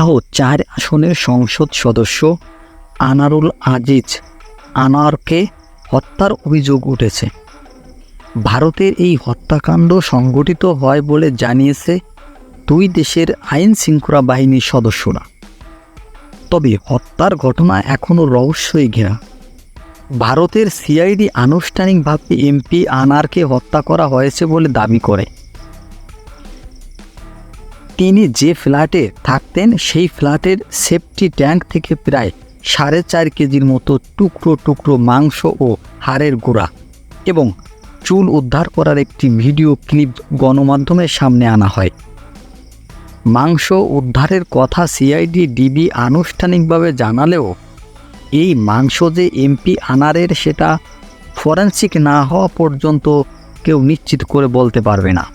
4 আসনের সংসদ সদস্য আনারুল আজিজ আনোয়ারকে হত্যার অভিযোগ উঠেছে। ভারতের এই হত্যাকাণ্ড সংঘটিত হয় বলে জানিয়েছে দুই দেশের আইন শৃঙ্খলা বাহিনীর সদস্যরা। তবে হত্যার ঘটনা এখনও রহস্যই ঘেরা। ভারতের সিআইডি আনুষ্ঠানিকভাবে এমপি আনারকে হত্যা করা হয়েছে বলে দাবি করে। তিনি যে ফ্ল্যাটে থাকতেন সেই ফ্ল্যাটের সেফটি ট্যাঙ্ক থেকে প্রায় 4.5 কেজির মতো টুকরো টুকরো মাংস ও হাড়ের গুঁড়া এবং চুল উদ্ধার করার একটি ভিডিও ক্লিপ গণমাধ্যমের সামনে আনা হয়। মাংস উদ্ধারের কথা সিআইডি ডিবি আনুষ্ঠানিকভাবে জানালেও এই মাংস যে এমপি আনারের সেটা ফরেনসিক না হওয়া পর্যন্ত কেউ নিশ্চিত করে বলতে পারবে না।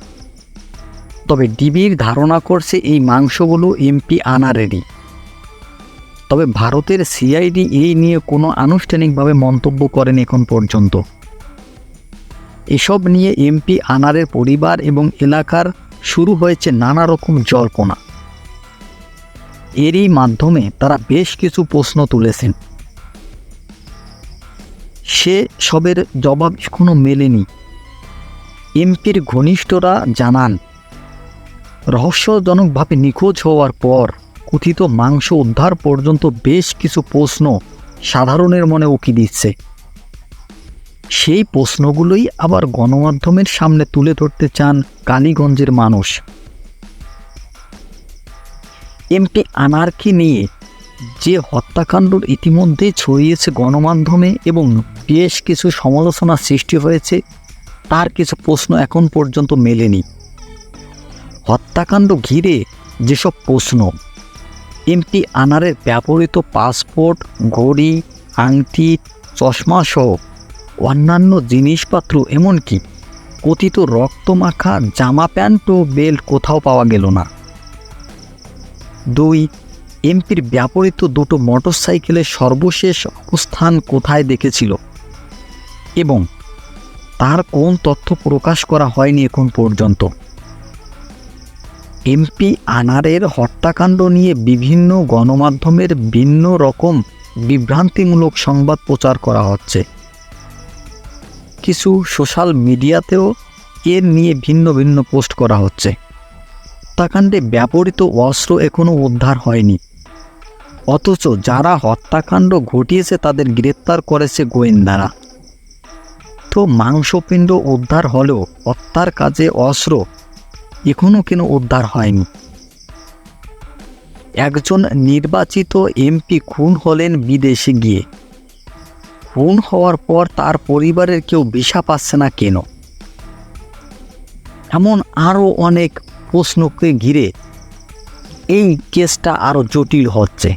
তবে ডিবির ধারণা করছে এই মাংসগুলো এমপি আনারেরই। তবে ভারতের সিআইডি এই নিয়ে কোনো আনুষ্ঠানিকভাবে মন্তব্য করেন এখন পর্যন্ত। এসব নিয়ে এমপি আনারের পরিবার এবং এলাকার শুরু হয়েছে নানা রকম জল্পনা। এরই মাধ্যমে তারা বেশ কিছু প্রশ্ন তুলেছেন। সে সবের জবাব এখনো মেলেনি। এমপির ঘনিষ্ঠরা জানান, রহস্যজনকভাবে নিখোঁজ হওয়ার পর কথিত মাংস উদ্ধার পর্যন্ত বেশ কিছু প্রশ্ন সাধারণের মনে উকি দিচ্ছে। সেই প্রশ্নগুলোই আবার গণমাধ্যমের সামনে তুলে ধরতে চান কালীগঞ্জের মানুষ। এমপি আনারকে নিয়ে যে হত্যাকাণ্ড ইতিমধ্যেই ছড়িয়েছে গণমাধ্যমে এবং বেশ কিছু সমালোচনা সৃষ্টি হয়েছে, তার কিছু প্রশ্ন এখন পর্যন্ত মেলেনি। হত্যাকাণ্ড ঘিরে যেসব প্রশ্ন, এমপি আনারের ব্যবহৃত পাসপোর্ট, ঘড়ি, আংটি, চশমাসহ অন্যান্য জিনিসপত্র, এমনকি কথিত রক্তমাখা জামা প্যান্ট ও বেল্ট কোথাও পাওয়া গেল না। 2. এমপির ব্যবহৃত দুটো মোটরসাইকেলের সর্বশেষ অবস্থান কোথায় দেখেছিল এবং তার কোন তথ্য প্রকাশ করা হয়নি এখন পর্যন্ত। এমপি আনারের হত্যাকাণ্ড নিয়ে বিভিন্ন গণমাধ্যমের ভিন্ন রকম বিভ্রান্তিমূলক সংবাদ প্রচার করা হচ্ছে। কিছু সোশ্যাল মিডিয়াতেও এর নিয়ে ভিন্ন ভিন্ন পোস্ট করা হচ্ছে। হত্যাকাণ্ডে ব্যবহৃত অস্ত্র এখনও উদ্ধার হয়নি, অথচ যারা হত্যাকাণ্ড ঘটিয়েছে তাদের গ্রেপ্তার করেছে গোয়েন্দারা। তো মাংসপিণ্ড উদ্ধার হলেও হত্যার কাজে অস্ত্র এখনও কেন উদ্ধার হয়নি? একজন নির্বাচিত এমপি খুন হলেন বিদেশে গিয়ে। খুন হওয়ার পর তার পরিবারের কেউ ভিসা পাচ্ছে না কেন? এমন আরও অনেক প্রশ্নকে ঘিরে এই কেসটা আরও জটিল হচ্ছে।